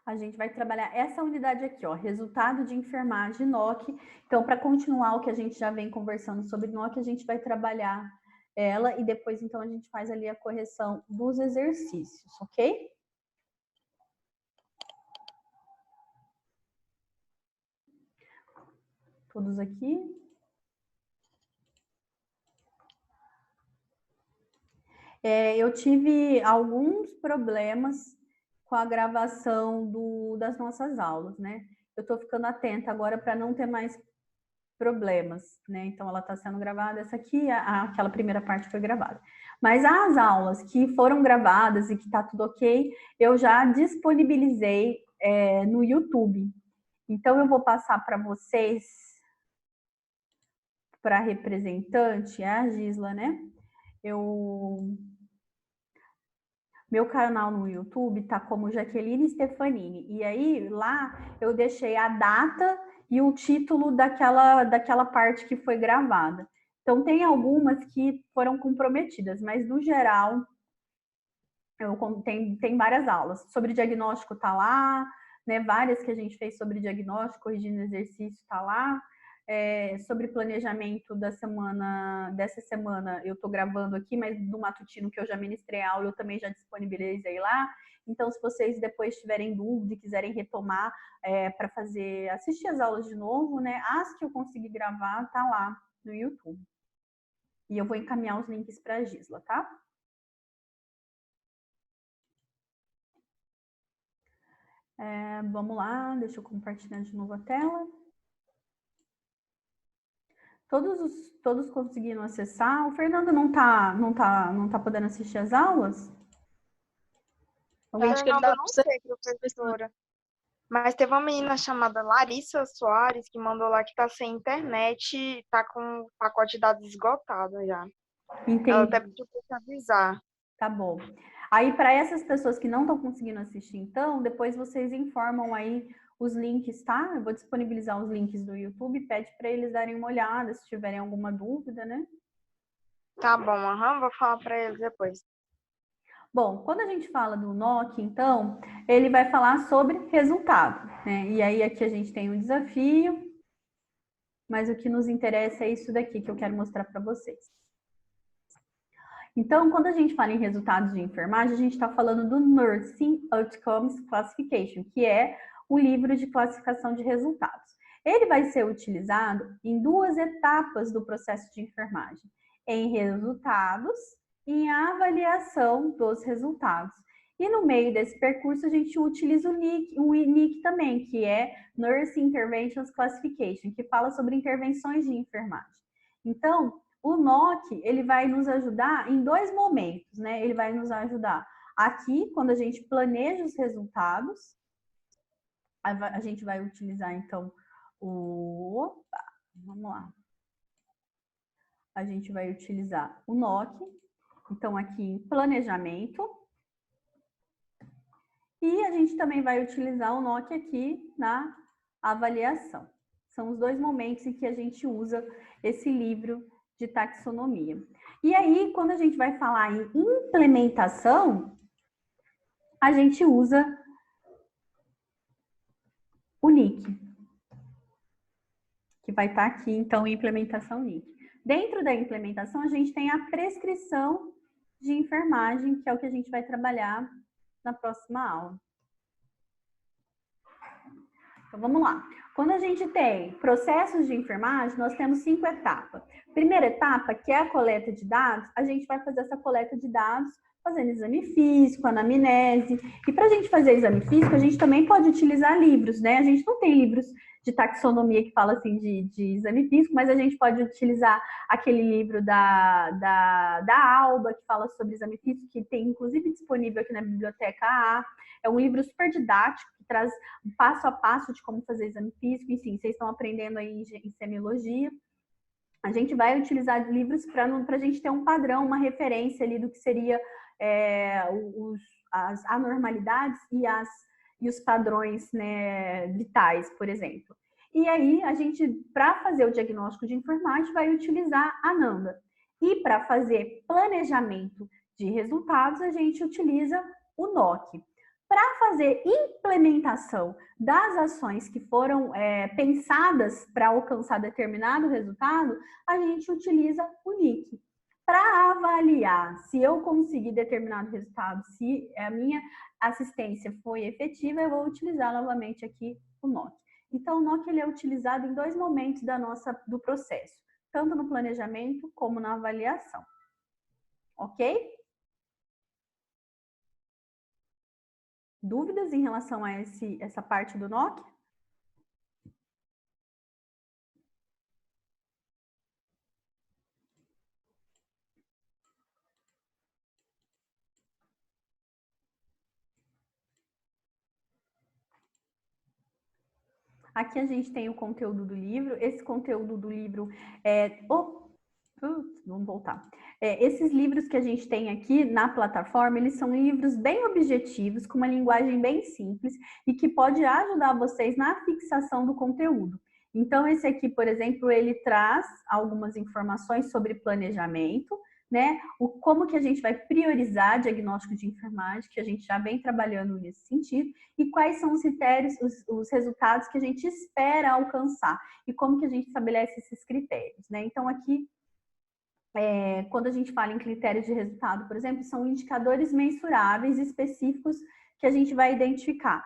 A gente vai trabalhar essa unidade aqui, ó, resultado de enfermagem NOC. Então, para continuar o que a gente já vem conversando sobre NOC, a gente vai trabalhar ela e depois, então, a gente faz ali a correção dos exercícios, ok? Todos aqui. Eu tive alguns problemas com a gravação das nossas aulas, né? Eu estou ficando atenta agora para não ter mais problemas, né? Então, ela está sendo gravada. Essa aqui, aquela primeira parte foi gravada. Mas as aulas que foram gravadas e que está tudo ok, eu já disponibilizei no YouTube. Então, eu vou passar para vocês, para a representante, é a Gisla, né? Meu canal no YouTube tá como Jaqueline Stefanini. E aí, lá, eu deixei a data e o título daquela parte que foi gravada. Então, tem algumas que foram comprometidas, mas, no geral, tem várias aulas. Sobre diagnóstico tá lá, né? Várias que a gente fez sobre diagnóstico, corrigindo exercício tá lá. Sobre planejamento dessa semana eu estou gravando aqui, mas do matutino que eu já ministrei a aula, eu também já disponibilizei lá. Então, se vocês depois tiverem dúvida e quiserem retomar para assistir as aulas de novo, né? As que eu consegui gravar, tá lá no YouTube. E eu vou encaminhar os links para a Gisla, tá? Vamos lá, deixa eu compartilhar de novo a tela. Todos conseguiram acessar? O Fernando não tá podendo assistir as aulas? Acho que ele não sei, professora. Mas teve uma menina chamada Larissa Soares que mandou lá que tá sem internet e tá com o pacote de dados esgotado já. Entendi. Ela até pediu pra te avisar. Tá bom. Aí, para essas pessoas que não estão conseguindo assistir, então, depois vocês informam aí os links, tá? Eu vou disponibilizar os links do YouTube, pede para eles darem uma olhada, se tiverem alguma dúvida, né? Tá bom, vou falar para eles depois. Bom, quando a gente fala do NOC, então, ele vai falar sobre resultado, né? E aí aqui a gente tem um desafio, mas o que nos interessa é isso daqui que eu quero mostrar para vocês. Então, quando a gente fala em resultados de enfermagem, a gente está falando do Nursing Outcomes Classification, que é o livro de classificação de resultados. Ele vai ser utilizado em duas etapas do processo de enfermagem, em resultados e em avaliação dos resultados. E no meio desse percurso, a gente utiliza o NIC também, que é Nursing Interventions Classification, que fala sobre intervenções de enfermagem. Então, o NOC, ele vai nos ajudar em dois momentos, né? Ele vai nos ajudar aqui, quando a gente planeja os resultados, a gente vai utilizar, então, vamos lá. A gente vai utilizar o NOC, então, aqui em planejamento. E a gente também vai utilizar o NOC aqui na avaliação. São os dois momentos em que a gente usa esse livro de taxonomia. E aí, quando a gente vai falar em implementação, a gente usa o NIC, que vai estar aqui, então, implementação NIC. Dentro da implementação, a gente tem a prescrição de enfermagem, que é o que a gente vai trabalhar na próxima aula. Então, vamos lá. Quando a gente tem processos de enfermagem, nós temos 5 etapas. Primeira etapa, que é a coleta de dados, a gente vai fazer essa coleta de dados fazendo exame físico, anamnese. E para a gente fazer exame físico, a gente também pode utilizar livros, né? A gente não tem livros de taxonomia que fala assim de exame físico, mas a gente pode utilizar aquele livro da Alba, que fala sobre exame físico, que tem inclusive disponível aqui na Biblioteca A. É um livro super didático, que traz passo a passo de como fazer exame físico. Enfim, vocês estão aprendendo aí em semiologia. A gente vai utilizar livros para a gente ter um padrão, uma referência ali do que seria as anormalidades e os padrões, né, vitais, por exemplo. E aí, a gente, para fazer o diagnóstico de enfermagem, vai utilizar a NAMDA. E para fazer planejamento de resultados, a gente utiliza o NOC. Para fazer implementação das ações que foram pensadas para alcançar determinado resultado, a gente utiliza o NIC. Para avaliar se eu consegui determinado resultado, se a minha assistência foi efetiva, eu vou utilizar novamente aqui o NOC. Então, o NOC ele é utilizado em 2 momentos do processo, tanto no planejamento como na avaliação. Ok? Dúvidas em relação a essa parte do NOC? Aqui a gente tem o conteúdo do livro. Esse conteúdo do livro vamos voltar. Esses livros que a gente tem aqui na plataforma, eles são livros bem objetivos, com uma linguagem bem simples e que pode ajudar vocês na fixação do conteúdo. Então, esse aqui, por exemplo, ele traz algumas informações sobre planejamento, né? Como que a gente vai priorizar diagnóstico de enfermagem, que a gente já vem trabalhando nesse sentido, e quais são os critérios, os resultados que a gente espera alcançar, e como que a gente estabelece esses critérios, né? Então, aqui, quando a gente fala em critérios de resultado, por exemplo, são indicadores mensuráveis específicos que a gente vai identificar.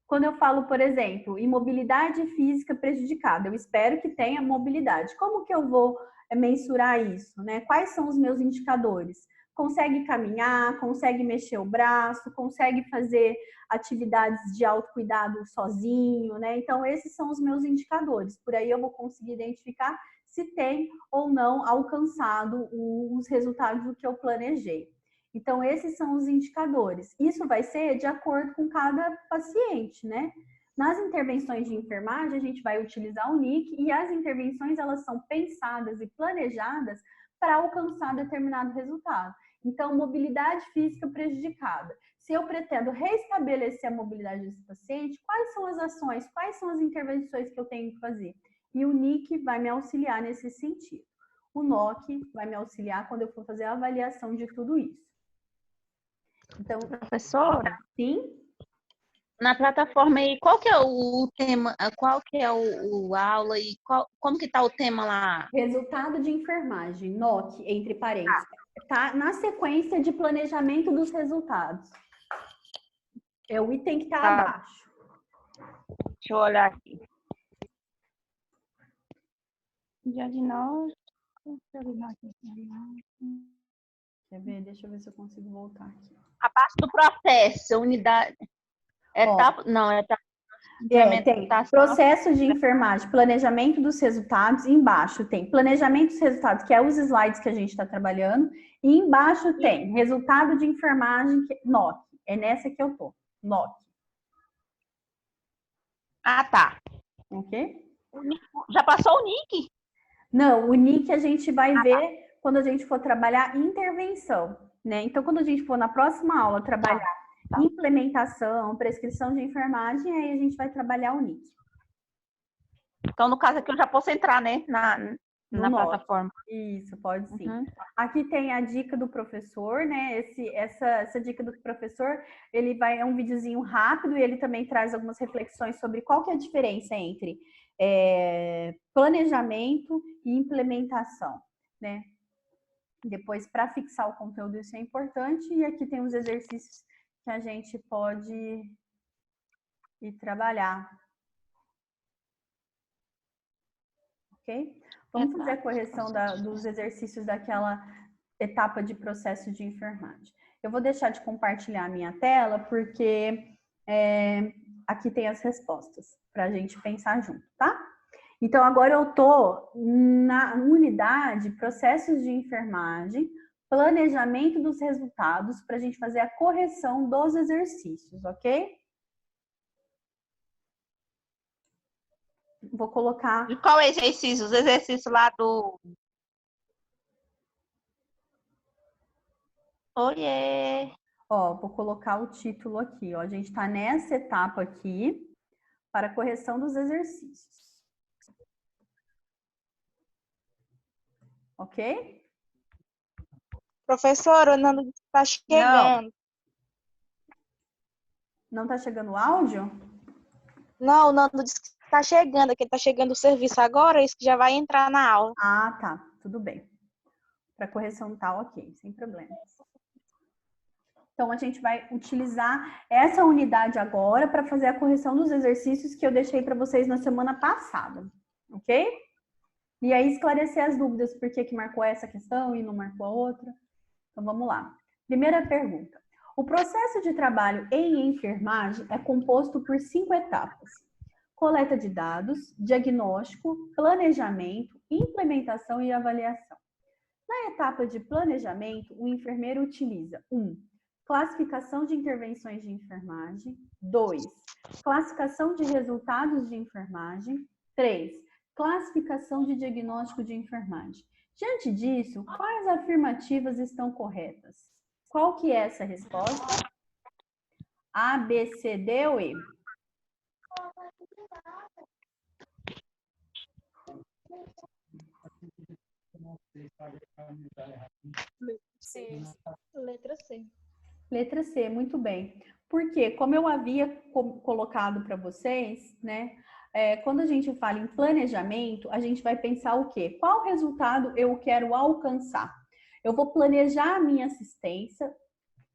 Quando eu falo, por exemplo, imobilidade física prejudicada, eu espero que tenha mobilidade. Como que eu vou mensurar isso, né? Quais são os meus indicadores? Consegue caminhar, consegue mexer o braço, consegue fazer atividades de autocuidado sozinho, né? Então, esses são os meus indicadores. Por aí eu vou conseguir identificar se tem ou não alcançado os resultados do que eu planejei. Então, esses são os indicadores. Isso vai ser de acordo com cada paciente, né? Nas intervenções de enfermagem, a gente vai utilizar o NIC e as intervenções, elas são pensadas e planejadas para alcançar determinado resultado. Então, mobilidade física prejudicada. Se eu pretendo restabelecer a mobilidade desse paciente, quais são as ações, quais são as intervenções que eu tenho que fazer? E o NIC vai me auxiliar nesse sentido. O NOC vai me auxiliar quando eu for fazer a avaliação de tudo isso. Então, professora, sim? Na plataforma aí, qual que é o tema, qual que é o aula e como que tá o tema lá? Resultado de enfermagem, NOC, entre parênteses. Tá na sequência de planejamento dos resultados. É o item que está abaixo. Deixa eu olhar aqui. Diagnóstico. Quer ver? Deixa eu ver se eu consigo voltar aqui. Abaixo do processo, unidade. Etapa, não, etapa. Tem processo de enfermagem, planejamento dos resultados. Embaixo tem planejamento dos resultados, que é os slides que a gente está trabalhando. E embaixo tem resultado de enfermagem, NOC. É nessa que eu tô, NOC. Ah, tá. Ok? Já passou o NIC? Não, o NIC a gente vai ver quando a gente for trabalhar intervenção, né? Então, quando a gente for na próxima aula trabalhar implementação, prescrição de enfermagem, aí a gente vai trabalhar o NIC. Então, no caso aqui, eu já posso entrar, né, na plataforma. Isso, pode sim. Uhum. Aqui tem a dica do professor, né? Essa dica do professor, é um videozinho rápido e ele também traz algumas reflexões sobre qual que é a diferença entre planejamento e implementação, né? Depois, para fixar o conteúdo, isso é importante. E aqui tem os exercícios que a gente pode ir trabalhar. Ok? Vamos fazer a correção dos exercícios daquela etapa de processo de enfermagem. Eu vou deixar de compartilhar a minha tela, porque aqui tem as respostas, para a gente pensar junto, tá? Então, agora eu estou na unidade processos de enfermagem, planejamento dos resultados, para a gente fazer a correção dos exercícios, ok? Vou colocar... E qual é exercício? Os exercícios lá do... Oiê! Ó, vou colocar o título aqui, ó. A gente está nessa etapa aqui, para a correção dos exercícios. Ok? Professora, o Nando está chegando. Não tá chegando o áudio? Não, o Nando disse que tá chegando, que ele tá chegando o serviço agora, isso que já vai entrar na aula. Ah, tá. Tudo bem. Para correção tá ok, sem problemas. Então, a gente vai utilizar essa unidade agora para fazer a correção dos exercícios que eu deixei para vocês na semana passada, ok? E aí, esclarecer as dúvidas, por que marcou essa questão e não marcou a outra. Então, vamos lá. Primeira pergunta. O processo de trabalho em enfermagem é composto por 5 etapas: coleta de dados, diagnóstico, planejamento, implementação e avaliação. Na etapa de planejamento, o enfermeiro utiliza 1. Classificação de intervenções de enfermagem. 2. Classificação de resultados de enfermagem. 3. Classificação de diagnóstico de enfermagem. Diante disso, quais afirmativas estão corretas? Qual que é essa resposta? A, B, C, D ou E? C. Letra C. Letra C, muito bem. Porque, como eu havia colocado para vocês, né? Quando a gente fala em planejamento, a gente vai pensar o quê? Qual resultado eu quero alcançar? Eu vou planejar a minha assistência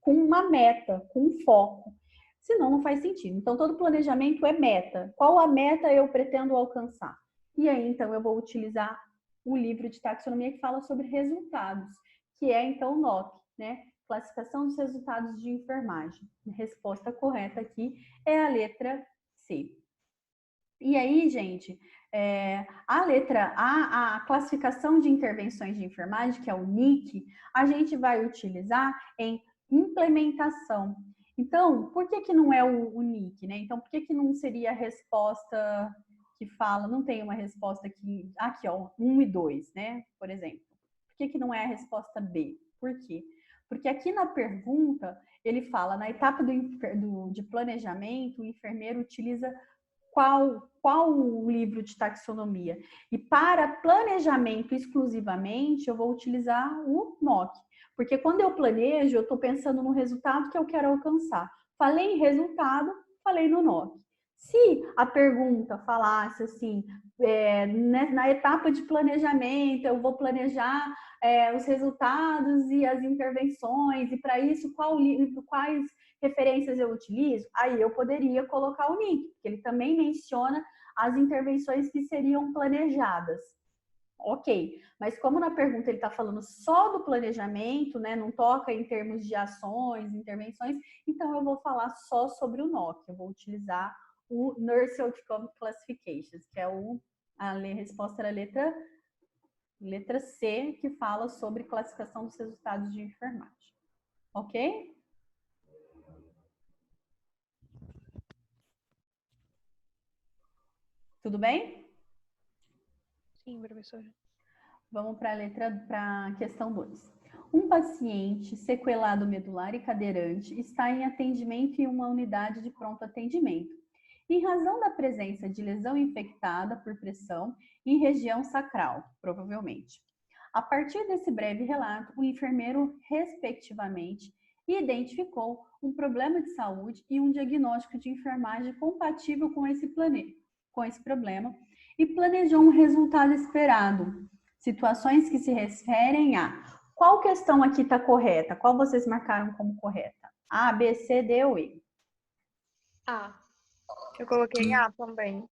com uma meta, com um foco. Senão, não faz sentido. Então, todo planejamento é meta. Qual a meta eu pretendo alcançar? E aí, então, eu vou utilizar o livro de taxonomia que fala sobre resultados, que é, então, o NOC, né? Classificação dos resultados de enfermagem. A resposta correta aqui é a letra C. E aí, gente, a letra A, a classificação de intervenções de enfermagem, que é o NIC, a gente vai utilizar em implementação. Então, por que não é o NIC, né? Então, por que não seria a resposta que fala, não tem uma resposta aqui ó, 1 e 2, né? Por exemplo. Por que não é a resposta B? Por quê? Porque aqui na pergunta, ele fala, na etapa de planejamento, o enfermeiro utiliza qual o livro de taxonomia. E para planejamento exclusivamente, eu vou utilizar o NOC. Porque quando eu planejo, eu estou pensando no resultado que eu quero alcançar. Falei em resultado, falei no NOC. Se a pergunta falasse assim, na etapa de planejamento, eu vou planejar os resultados e as intervenções, e para isso, quais referências eu utilizo? Aí eu poderia colocar o NIC, porque ele também menciona as intervenções que seriam planejadas. Ok, mas como na pergunta ele está falando só do planejamento, né, não toca em termos de ações, intervenções, então eu vou falar só sobre o NOC, eu vou utilizar o Nurse Outcome Classifications, que é a resposta era a letra C, que fala sobre classificação dos resultados de enfermagem. Ok? Tudo bem? Sim, professora. Vamos para a questão 2. Um paciente sequelado medular e cadeirante está em atendimento em uma unidade de pronto atendimento, em razão da presença de lesão infectada por pressão em região sacral, provavelmente. A partir desse breve relato, o enfermeiro, respectivamente, identificou um problema de saúde e um diagnóstico de enfermagem compatível com esse problema e planejou um resultado esperado. Situações que se referem a... Qual questão aqui está correta? Qual vocês marcaram como correta? A, B, C, D ou E? A. Eu coloquei A também.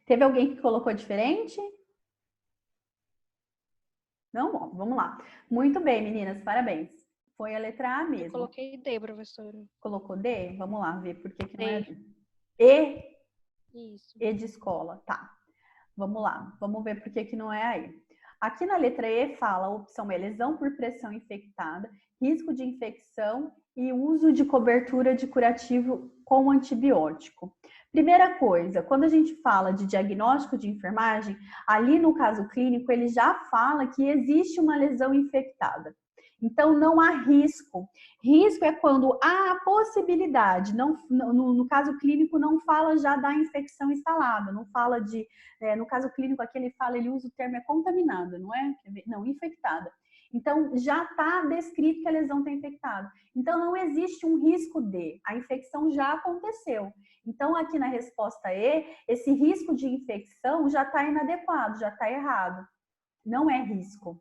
Teve alguém que colocou diferente? Não? Bom, vamos lá. Muito bem, meninas, parabéns. Foi a letra A mesmo. Eu coloquei D, professora. Colocou D? Vamos lá, ver por que não é D. E? Isso. E de escola, tá. Vamos lá, vamos ver por que não é aí. Aqui na letra E fala, a opção é lesão por pressão infectada, risco de infecção e uso de cobertura de curativo com antibiótico. Primeira coisa, quando a gente fala de diagnóstico de enfermagem, ali no caso clínico, ele já fala que existe uma lesão infectada. Então, não há risco. Risco é quando há a possibilidade, no caso clínico, não fala já da infecção instalada, não fala de, no caso clínico aqui ele usa o termo contaminada, não é? Não, infectada. Então, já está descrito que a lesão está infectada. Então, não existe um risco de, a infecção já aconteceu. Então, aqui na resposta E, esse risco de infecção já está inadequado, já está errado. Não é risco.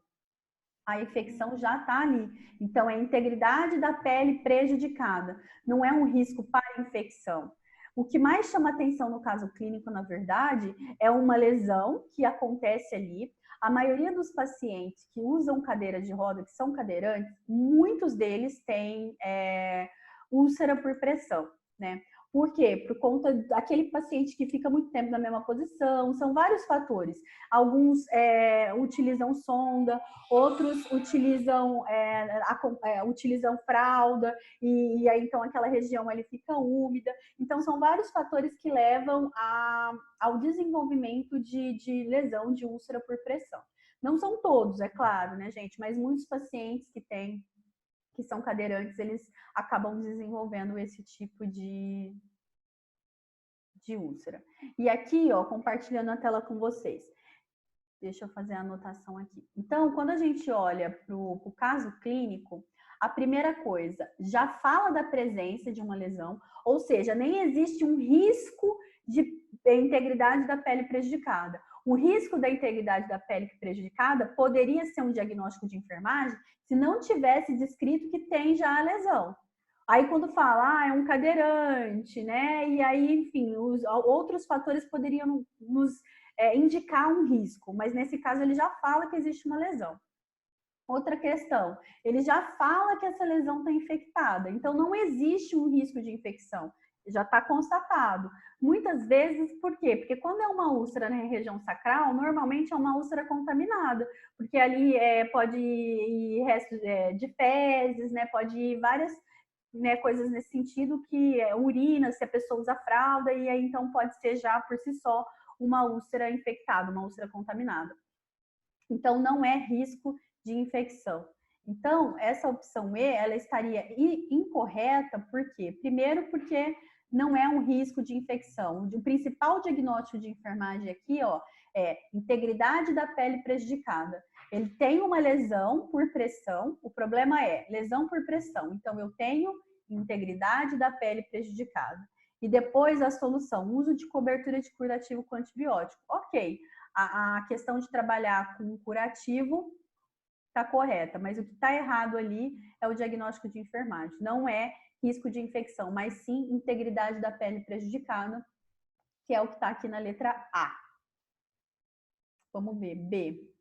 A infecção já está ali. Então, é a integridade da pele prejudicada. Não é um risco para infecção. O que mais chama atenção no caso clínico, na verdade, é uma lesão que acontece ali. A maioria dos pacientes que usam cadeira de roda, que são cadeirantes, muitos deles têm úlcera por pressão, né? Por quê? Por conta daquele paciente que fica muito tempo na mesma posição, são vários fatores. Alguns utilizam sonda, outros utilizam, utilizam fralda, e aí então aquela região ali fica úmida. Então são vários fatores que levam ao desenvolvimento de lesão de úlcera por pressão. Não são todos, é claro, né, gente? Mas muitos pacientes que são cadeirantes, eles acabam desenvolvendo esse tipo de úlcera. E aqui, ó, compartilhando a tela com vocês. Deixa eu fazer a anotação aqui. Então, quando a gente olha para o caso clínico, a primeira coisa, já fala da presença de uma lesão, ou seja, nem existe um risco de integridade da pele prejudicada. O risco da integridade da pele prejudicada poderia ser um diagnóstico de enfermagem se não tivesse descrito que tem já a lesão. Aí quando fala, é um cadeirante, né? E aí, enfim, os outros fatores poderiam nos indicar um risco, mas nesse caso ele já fala que existe uma lesão. Outra questão, ele já fala que essa lesão está infectada, então não existe um risco de infecção, já está constatado. Muitas vezes, por quê? Porque quando é uma úlcera na região sacral, normalmente é uma úlcera contaminada, porque ali pode ir restos de fezes, né? Pode ir várias coisas nesse sentido, que urina, se a pessoa usa fralda, e aí então pode ser já por si só uma úlcera infectada, uma úlcera contaminada. Então não é risco de infecção. Então, essa opção E, ela estaria incorreta, por quê? Primeiro, porque não é um risco de infecção. O principal diagnóstico de enfermagem aqui, ó, é integridade da pele prejudicada. Ele tem uma lesão por pressão, o problema é lesão por pressão. Então, eu tenho integridade da pele prejudicada. E depois a solução, uso de cobertura de curativo com antibiótico. Ok, a questão de trabalhar com curativo está correta, mas o que está errado ali é o diagnóstico de enfermagem. Não é risco de infecção, mas sim integridade da pele prejudicada, que é o que está aqui na letra A. Vamos ver, B.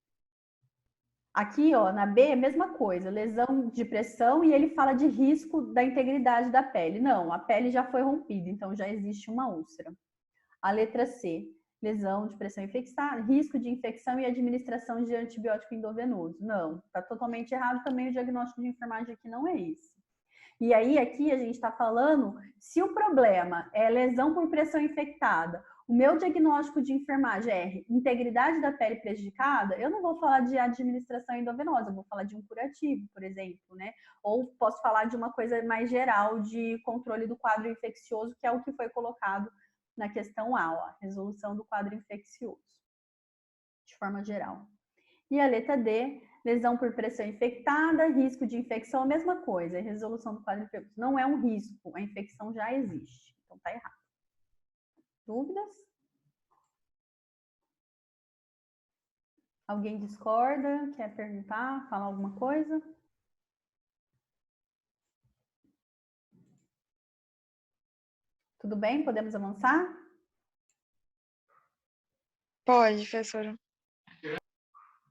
Aqui, ó, na B, a mesma coisa, lesão de pressão, e ele fala de risco da integridade da pele. Não, a pele já foi rompida, então já existe uma úlcera. A letra C, lesão de pressão infectada, risco de infecção e administração de antibiótico endovenoso. Não, está totalmente errado também, o diagnóstico de enfermagem aqui não é esse. E aí, aqui a gente está falando, se o problema é lesão por pressão infectada, o meu diagnóstico de enfermagem é integridade da pele prejudicada, eu não vou falar de administração endovenosa, eu vou falar de um curativo, por exemplo, né? Ou posso falar de uma coisa mais geral de controle do quadro infeccioso, que é o que foi colocado na questão A, ó, resolução do quadro infeccioso, de forma geral. E a letra D, lesão por pressão infectada, risco de infecção, a mesma coisa, resolução do quadro infeccioso. Não é um risco, a infecção já existe, então tá errado. Dúvidas? Alguém discorda? Quer perguntar? Falar alguma coisa? Tudo bem? Podemos avançar? Pode, professora.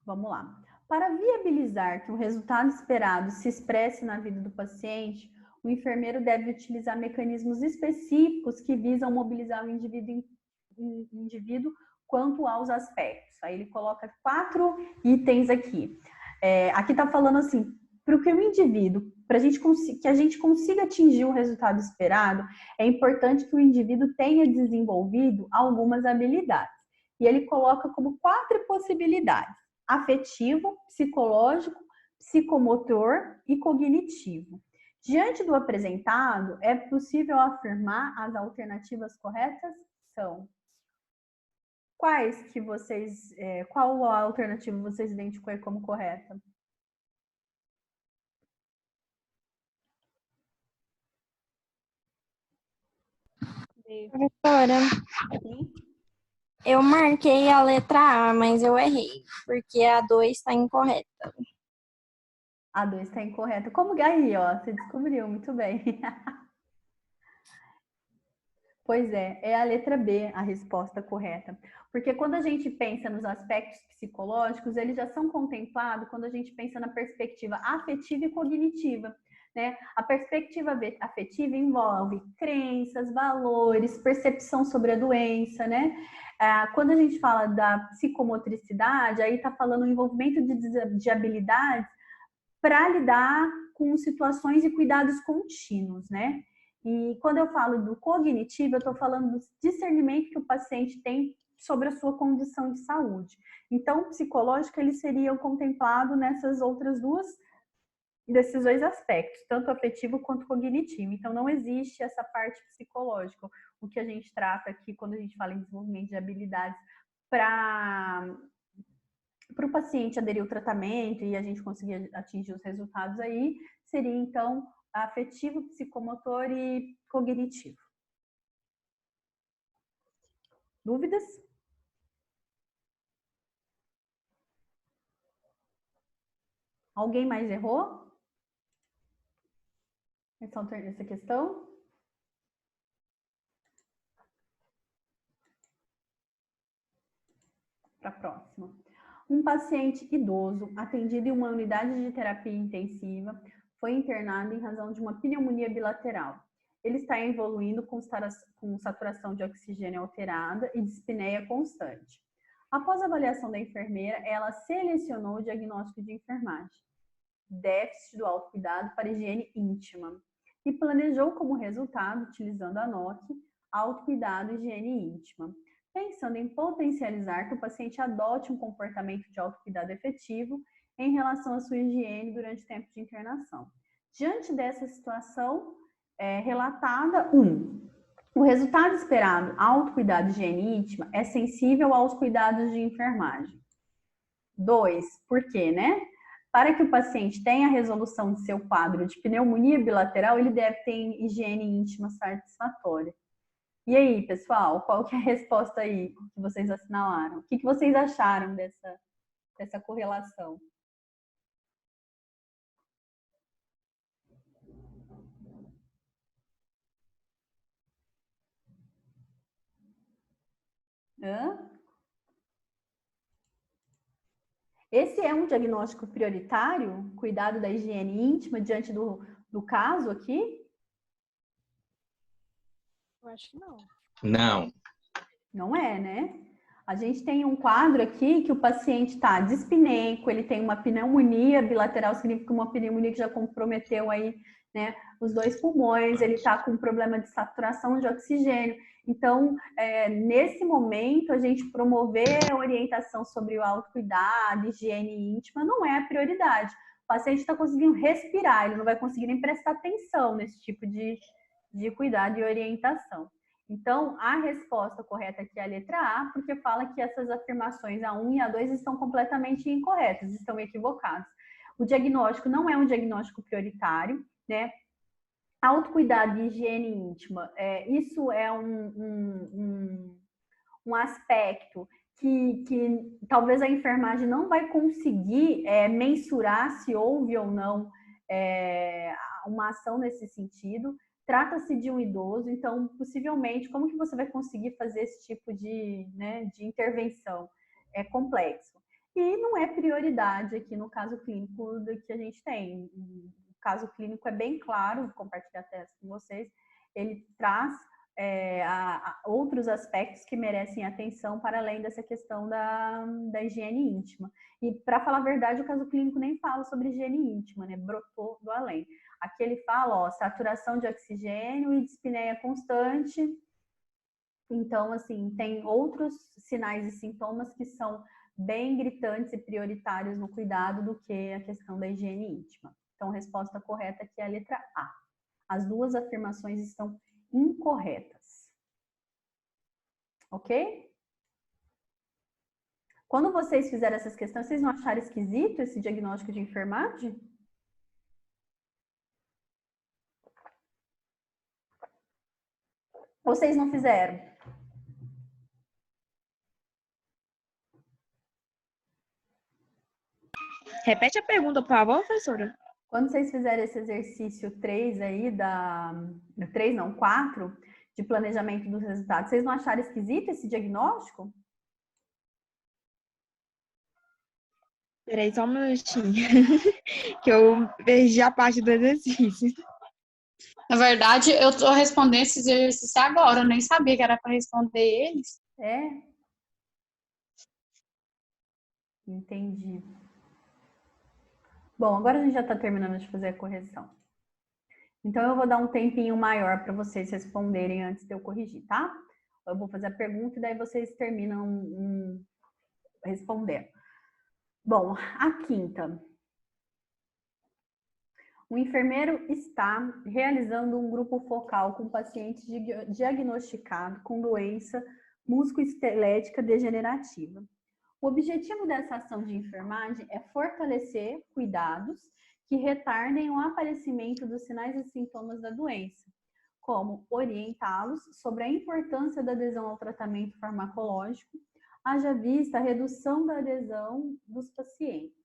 Vamos lá. Para viabilizar que o resultado esperado se expresse na vida do paciente, o enfermeiro deve utilizar mecanismos específicos que visam mobilizar o indivíduo quanto aos aspectos. Aí ele coloca 4 itens aqui. Aqui está falando assim, para que o indivíduo, que a gente consiga atingir o resultado esperado, é importante que o indivíduo tenha desenvolvido algumas habilidades. E ele coloca como 4 possibilidades: afetivo, psicológico, psicomotor e cognitivo. Diante do apresentado, é possível afirmar as alternativas corretas? São. Qual a alternativa vocês identificam como correta? Professora, Sim? eu marquei a letra A, mas eu errei, porque a 2 está incorreta. A 2 está incorreta. Como que aí, ó? Você descobriu, muito bem. Pois é a letra B a resposta correta. Porque quando a gente pensa nos aspectos psicológicos, eles já são contemplados quando a gente pensa na perspectiva afetiva e cognitiva, né? A perspectiva afetiva envolve crenças, valores, percepção sobre a doença, né? Quando a gente fala da psicomotricidade, aí está falando o envolvimento de habilidades para lidar com situações e cuidados contínuos, né? E quando eu falo do cognitivo, eu estou falando do discernimento que o paciente tem sobre a sua condição de saúde. Então, o psicológico, eles seriam contemplados desses dois aspectos, tanto afetivo quanto cognitivo. Então, não existe essa parte psicológica. O que a gente trata aqui, quando a gente fala em desenvolvimento de habilidades para o paciente aderir ao tratamento e a gente conseguir atingir os resultados aí, seria, então, afetivo, psicomotor e cognitivo. Dúvidas? Alguém mais errou? Essa questão? Para a próxima. Um paciente idoso atendido em uma unidade de terapia intensiva foi internado em razão de uma pneumonia bilateral. Ele está evoluindo com saturação de oxigênio alterada e dispneia constante. Após a avaliação da enfermeira, ela selecionou o diagnóstico de enfermagem, déficit do autocuidado para higiene íntima, e planejou como resultado, utilizando a NOC, autocuidado e higiene íntima, pensando em potencializar que o paciente adote um comportamento de autocuidado efetivo em relação à sua higiene durante o tempo de internação. Diante dessa situação relatada, o resultado esperado, autocuidado e higiene íntima, é sensível aos cuidados de enfermagem. 2, por quê, né? Para que o paciente tenha a resolução de seu quadro de pneumonia bilateral, ele deve ter higiene íntima satisfatória. E aí, pessoal, qual que é a resposta aí que vocês assinalaram? O que vocês acharam dessa correlação? Esse é um diagnóstico prioritário? Cuidado da higiene íntima diante do caso aqui? Eu acho que não. Não. Não é, né? A gente tem um quadro aqui que o paciente está dispneico, ele tem uma pneumonia bilateral, significa uma pneumonia que já comprometeu aí, né, os dois pulmões, ele está com problema de saturação de oxigênio. Então, nesse momento, a gente promover a orientação sobre o autocuidado, higiene íntima, não é a prioridade. O paciente está conseguindo respirar, ele não vai conseguir nem prestar atenção nesse tipo de cuidado e orientação. Então, a resposta correta aqui é a letra A, porque fala que essas afirmações A1 e A2 estão completamente incorretas, estão equivocadas. O diagnóstico não é um diagnóstico prioritário, né? Autocuidado e higiene íntima, isso é um aspecto que talvez a enfermagem não vai conseguir mensurar se houve ou não uma ação nesse sentido. Trata-se de um idoso, então, possivelmente, como que você vai conseguir fazer esse tipo de intervenção? É complexo. E não é prioridade aqui no caso clínico que a gente tem. O caso clínico é bem claro, vou compartilhar até com vocês, ele traz outros aspectos que merecem atenção para além dessa questão da higiene íntima. E, para falar a verdade, o caso clínico nem fala sobre higiene íntima, né? Brotou do além. Aqui ele fala, ó, saturação de oxigênio e dispneia constante. Então, assim, tem outros sinais e sintomas que são bem gritantes e prioritários no cuidado do que a questão da higiene íntima. Então, a resposta correta aqui é a letra A. As duas afirmações estão incorretas. Ok? Quando vocês fizeram essas questões, vocês não acharam esquisito esse diagnóstico de enfermagem? Vocês não fizeram? Repete a pergunta, por favor, professora. Quando vocês fizerem esse exercício 3 aí, 3 não, 4, de planejamento dos resultados, vocês não acharam esquisito esse diagnóstico? Peraí, só um minutinho. Que eu perdi a parte do exercício. Na verdade, eu tô respondendo esse exercício agora. Eu nem sabia que era para responder eles. É? Entendi. Bom, agora a gente já está terminando de fazer a correção. Então, eu vou dar um tempinho maior para vocês responderem antes de eu corrigir, tá? Eu vou fazer a pergunta e daí vocês terminam respondendo. Bom, a quinta. O enfermeiro está realizando um grupo focal com paciente diagnosticado com doença musculoesquelética degenerativa. O objetivo dessa ação de enfermagem é fortalecer cuidados que retardem o aparecimento dos sinais e sintomas da doença, como orientá-los sobre a importância da adesão ao tratamento farmacológico, haja vista a redução da adesão dos pacientes.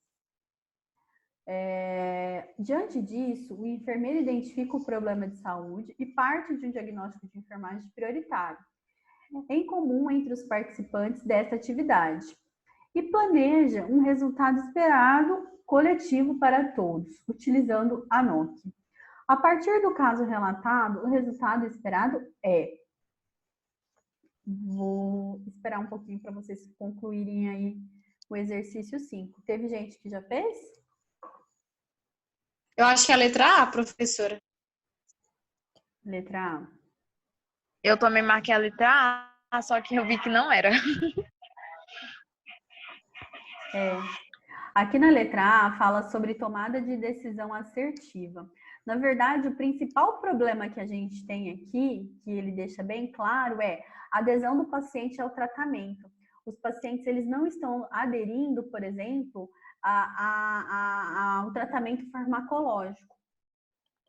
Diante disso, o enfermeiro identifica o problema de saúde e parte de um diagnóstico de enfermagem prioritário, em comum entre os participantes desta atividade, e planeja um resultado esperado coletivo para todos, utilizando a NOC. A partir do caso relatado, o resultado esperado é... Vou esperar um pouquinho para vocês concluírem aí o exercício 5. Teve gente que já fez? Eu acho que é a letra A, professora. Letra A. Eu também marquei a letra A, só que eu vi que não era. Aqui na letra A fala sobre tomada de decisão assertiva. Na verdade, o principal problema que a gente tem aqui, que ele deixa bem claro, é a adesão do paciente ao tratamento. Os pacientes eles não estão aderindo, por exemplo, ao tratamento farmacológico.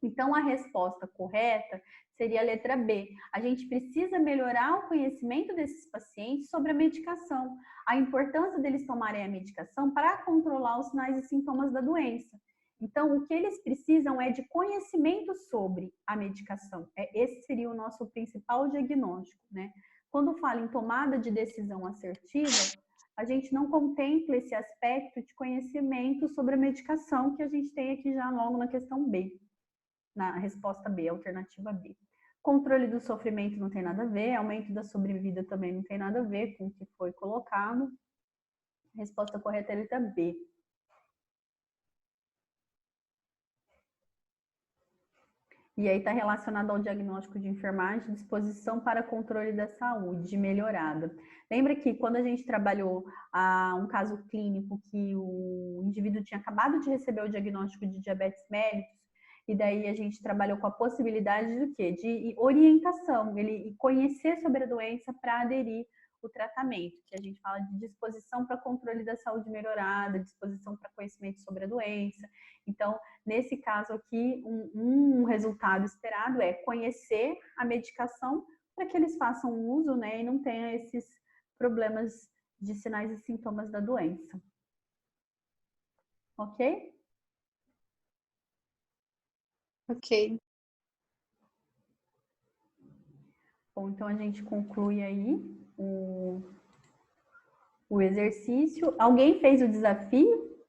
Então, a resposta correta seria a letra B. A gente precisa melhorar o conhecimento desses pacientes sobre a medicação, a importância deles tomarem a medicação para controlar os sinais e sintomas da doença. Então, o que eles precisam é de conhecimento sobre a medicação. Esse seria o nosso principal diagnóstico, né? Quando fala em tomada de decisão assertiva, a gente não contempla esse aspecto de conhecimento sobre a medicação que a gente tem aqui já logo na questão B. Na resposta B, alternativa B. Controle do sofrimento não tem nada a ver, aumento da sobrevida também não tem nada a ver com o que foi colocado. A resposta correta é a letra B. E aí está relacionado ao diagnóstico de enfermagem, disposição para controle da saúde melhorada. Lembra que quando a gente trabalhou um caso clínico que o indivíduo tinha acabado de receber o diagnóstico de diabetes mellitus, e daí a gente trabalhou com a possibilidade do quê? De orientação, ele conhecer sobre a doença para aderir o tratamento, que a gente fala de disposição para controle da saúde melhorada, disposição para conhecimento sobre a doença. Então, nesse caso aqui, um resultado esperado é conhecer a medicação para que eles façam uso, né, e não tenha esses problemas de sinais e sintomas da doença. Ok? Ok. Bom, então a gente conclui aí o exercício. Alguém fez o desafio?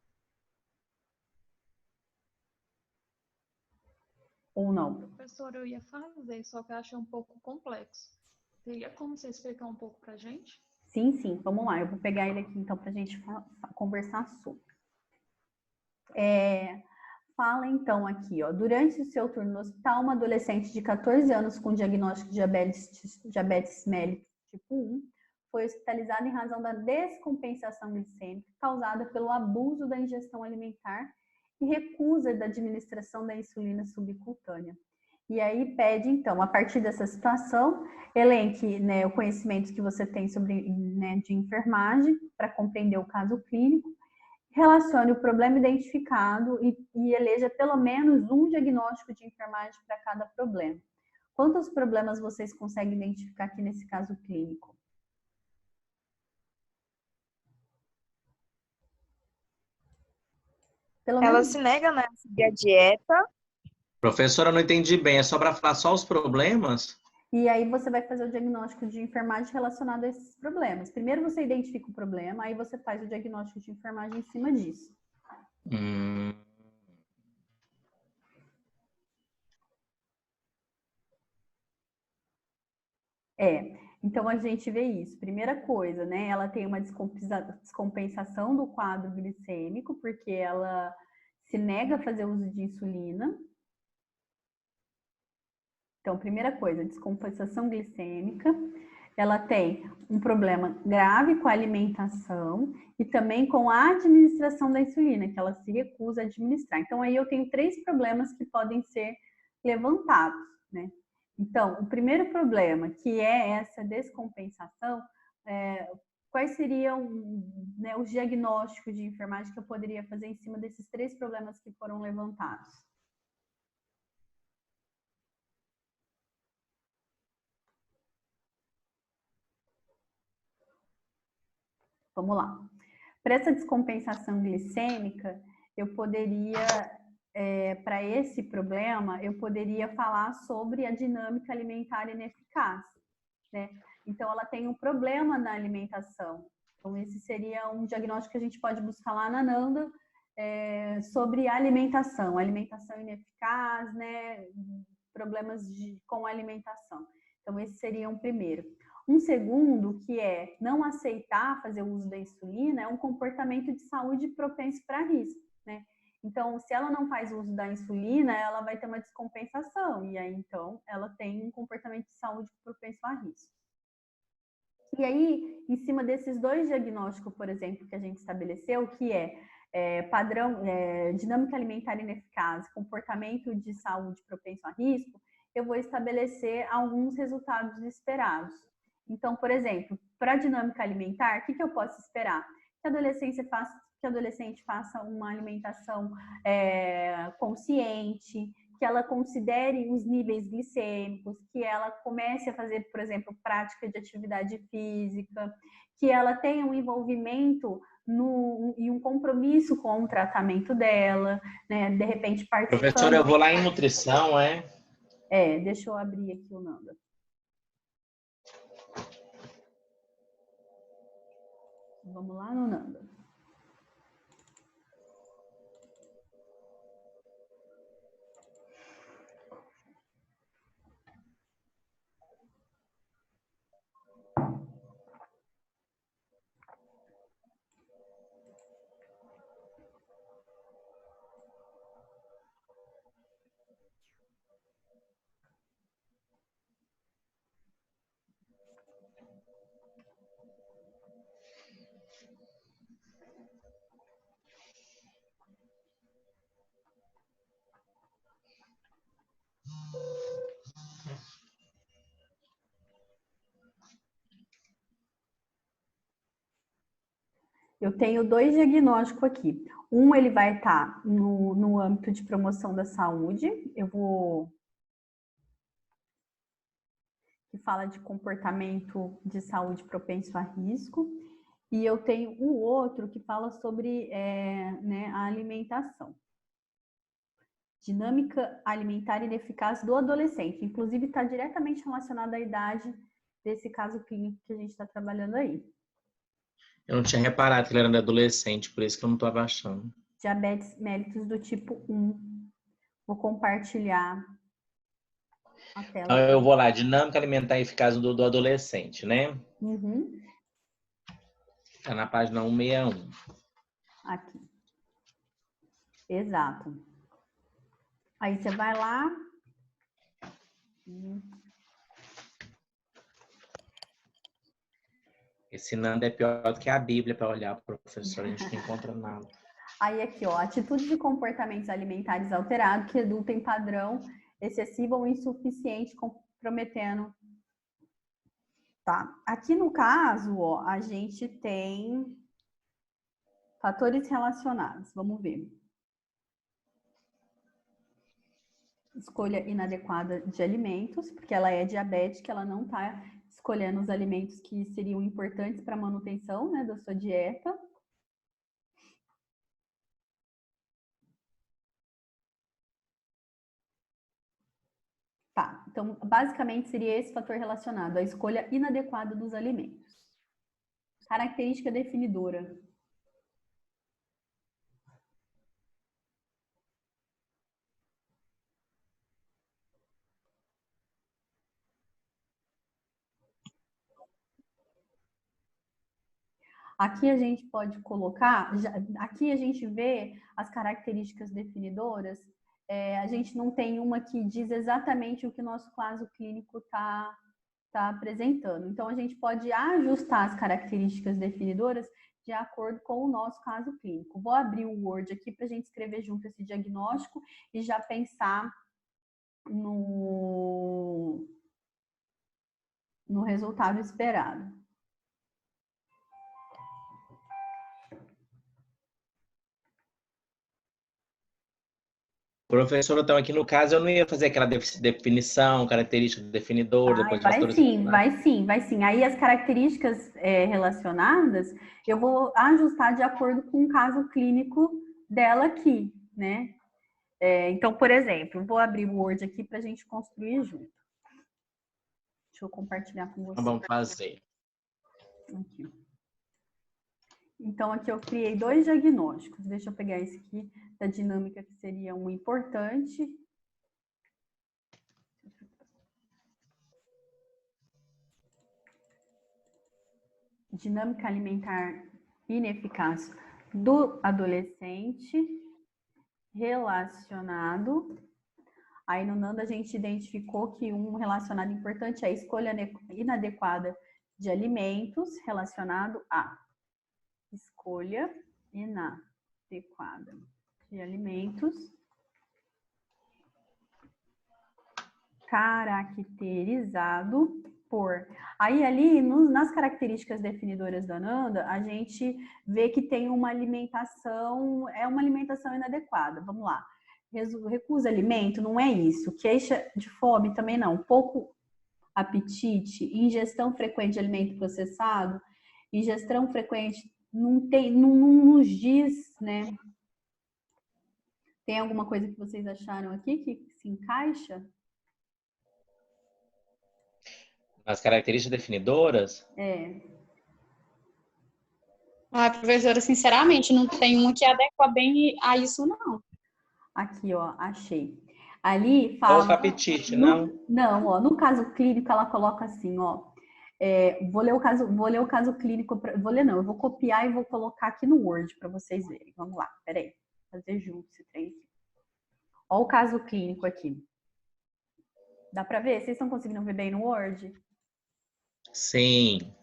Ou não? Professora, eu ia fazer, só que eu achei um pouco complexo. Teria como você explicar um pouco pra gente? Sim, sim. Vamos lá. Eu vou pegar ele aqui, então, para a gente conversar sobre. Fala, então, aqui, ó. Durante o seu turno no hospital, uma adolescente de 14 anos com diagnóstico de diabetes mellitus tipo 1 foi hospitalizada em razão da descompensação glicêmica causada pelo abuso da ingestão alimentar e recusa da administração da insulina subcutânea. E aí pede, então, a partir dessa situação, elenque, né, o conhecimento que você tem sobre, né, de enfermagem para compreender o caso clínico, relacione o problema identificado e eleja pelo menos um diagnóstico de enfermagem para cada problema. Quantos problemas vocês conseguem identificar aqui nesse caso clínico? Pelo Ela menos, se nega, né, a seguir a dieta. Professora, eu não entendi bem. É só para falar só os problemas? e aí você vai fazer o diagnóstico de enfermagem relacionado a esses problemas. Primeiro você identifica o problema, aí você faz o diagnóstico de enfermagem em cima disso. Hum. Então a gente vê isso. Primeira coisa, né? Ela tem uma descompensação do quadro glicêmico, porque ela se nega a fazer uso de insulina. Então, primeira coisa, descompensação glicêmica. Ela tem um problema grave com a alimentação e também com a administração da insulina, que ela se recusa a administrar. Então, aí eu tenho 3 problemas que podem ser levantados, né? Então, o primeiro problema, que é essa descompensação, quais seriam, né, os diagnósticos de enfermagem que eu poderia fazer em cima desses 3 problemas que foram levantados? Vamos lá. Para essa descompensação glicêmica, eu poderia, para esse problema, eu poderia falar sobre a dinâmica alimentar ineficaz, né? Então, ela tem um problema na alimentação. Então, esse seria um diagnóstico que a gente pode buscar lá na Nanda, sobre alimentação ineficaz, né? Problemas com a alimentação. Então, esse seria um primeiro. Um segundo, que é não aceitar fazer o uso da insulina, é um comportamento de saúde propenso para risco, né? Então, se ela não faz uso da insulina, ela vai ter uma descompensação, e aí, então, ela tem um comportamento de saúde propenso a risco. E aí, em cima desses 2 diagnósticos, por exemplo, que a gente estabeleceu, que padrão, dinâmica alimentar ineficaz, comportamento de saúde propenso a risco, eu vou estabelecer alguns resultados esperados. Então, por exemplo, para a dinâmica alimentar, o que eu posso esperar? Que a adolescente faça uma alimentação consciente, que ela considere os níveis glicêmicos, que ela comece a fazer, por exemplo, prática de atividade física, que ela tenha um envolvimento e um compromisso com o tratamento dela, né? De repente participando... Professora, eu vou lá em nutrição, deixa eu abrir aqui o Nanda. Vamos lá no Nanda. Eu tenho 2 diagnósticos aqui. Um, ele vai estar no âmbito de promoção da saúde. Que fala de comportamento de saúde propenso a risco. E eu tenho o outro que fala sobre a alimentação. Dinâmica alimentar ineficaz do adolescente. Inclusive, está diretamente relacionado à idade desse caso clínico que a gente está trabalhando aí. Eu não tinha reparado que ele era adolescente, por isso que eu não estava achando. Diabetes mellitus do tipo 1. Vou compartilhar a tela. Então, eu vou lá, dinâmica alimentar eficaz do adolescente, né? Uhum. Está na página 161. Aqui. Exato. Aí você vai lá. Esse Nanda é pior do que a Bíblia para olhar, professor, a gente não encontra nada. Aí aqui, ó, atitudes e comportamentos alimentares alterados que resultam em padrão excessivo ou insuficiente, comprometendo. Tá. Aqui no caso, ó, a gente tem fatores relacionados. Vamos ver. escolha inadequada de alimentos, porque ela é diabética, ela não está escolhendo os alimentos que seriam importantes para a manutenção, né, da sua dieta. Tá, então basicamente seria esse fator relacionado à escolha inadequada dos alimentos. Característica definidora. Aqui a gente pode colocar, aqui a gente vê as características definidoras, a gente não tem uma que diz exatamente o que o nosso caso clínico está apresentando. Então, a gente pode ajustar as características definidoras de acordo com o nosso caso clínico. Vou abrir o Word aqui para a gente escrever junto esse diagnóstico e já pensar no resultado esperado. Professora, então aqui no caso eu não ia fazer aquela definição, característica do definidor, depois de Vai sim, vai sim. Aí as características relacionadas, eu vou ajustar de acordo com o caso clínico dela aqui, né? Então, por exemplo, vou abrir o Word aqui para a gente construir junto. Deixa eu compartilhar com vocês. Vamos fazer. Aqui. Então, aqui eu criei 2 diagnósticos. Deixa eu pegar esse aqui da dinâmica, que seria um importante. Dinâmica alimentar ineficaz do adolescente relacionado. Aí no NANDA a gente identificou que um relacionado importante é a escolha inadequada de alimentos relacionado a escolha inadequada de alimentos caracterizado por... Aí ali, nas características definidoras da NANDA, a gente vê que tem uma alimentação, uma alimentação inadequada. Vamos lá. Recusa alimento, não é isso. Queixa de fome também não. Pouco apetite, ingestão frequente de alimento processado, ingestão frequente, não nos diz, né? Tem alguma coisa que vocês acharam aqui que se encaixa? As características definidoras? Professora, sinceramente, não tem uma que adequa bem a isso, não. Aqui, ó, achei. Ali fala... Pouco apetite, não? Não, ó, no caso clínico ela coloca assim, ó. Vou ler o caso clínico, eu vou copiar e vou colocar aqui no Word para vocês verem. Vamos lá, peraí. Fazer junto esse trem aqui. Ó o caso clínico aqui. Dá para ver? Vocês estão conseguindo ver bem no Word? Sim.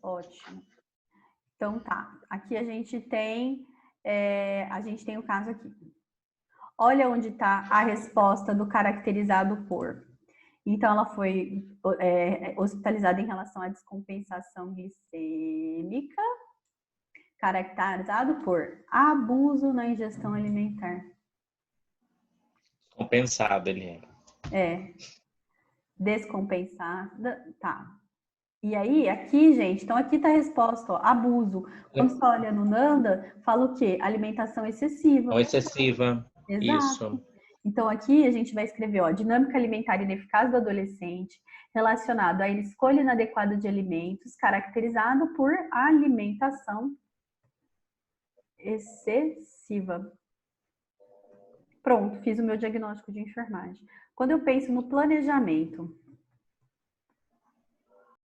Ótimo. Então tá. Aqui a gente tem o caso aqui. Olha onde está a resposta do caracterizado por. Então, ela foi hospitalizada em relação à descompensação glicêmica, caracterizado por abuso na ingestão alimentar. Compensado ele é. Descompensada, tá. E aí, aqui, gente, então aqui tá a resposta, ó, abuso. Quando você olha no NANDA, fala o quê? Alimentação excessiva. Ou excessiva. Exato. Isso. Então, aqui a gente vai escrever, ó, dinâmica alimentar ineficaz do adolescente, relacionado à escolha inadequada de alimentos, caracterizado por alimentação excessiva. Pronto, fiz o meu diagnóstico de enfermagem. Quando eu penso no planejamento,